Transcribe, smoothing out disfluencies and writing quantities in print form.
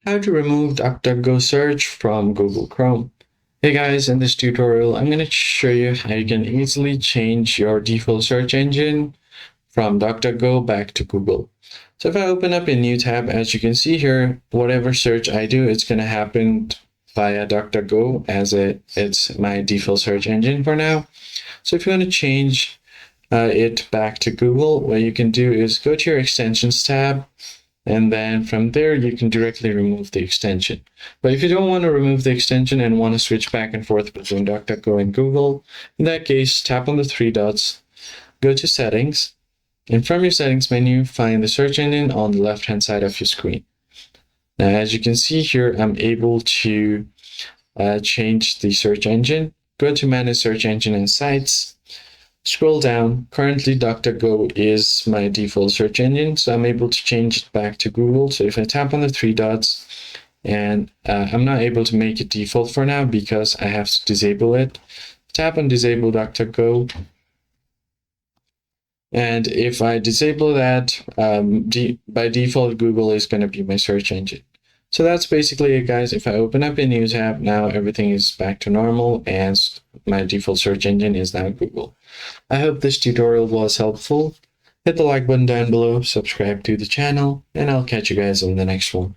How to remove DuckDuckGo search from Google Chrome. Hey guys, in this tutorial, I'm going to show you how you can easily change your default search engine from DuckDuckGo back to Google. So if I open up a new tab, as you can see here, whatever search I do, it's going to happen via DuckDuckGo as it's my default search engine for now. So if you want to change it back to Google, what you can do is go to your extensions tab, and then from there you can directly remove the extension. But if you don't want to remove the extension and want to switch back and forth between DuckDuckGo and Google, in that case, tap on the three dots, go to settings, and from your settings menu, find the search engine on the left hand side of your screen. Now, as you can see here, I'm able to change the search engine. Go to manage search engine and sites. Scroll down. Currently, DuckDuckGo is my default search engine, so I'm able to change it back to Google. So if I tap on the three dots, and I'm not able to make it default for now because I have to disable it. Tap on disable DuckDuckGo. And if I disable that, by default, Google is going to be my search engine. So that's basically it, guys. If I open up a new tab, now everything is back to normal and my default search engine is now Google. I hope this tutorial was helpful. Hit the like button down below, subscribe to the channel, and I'll catch you guys on the next one.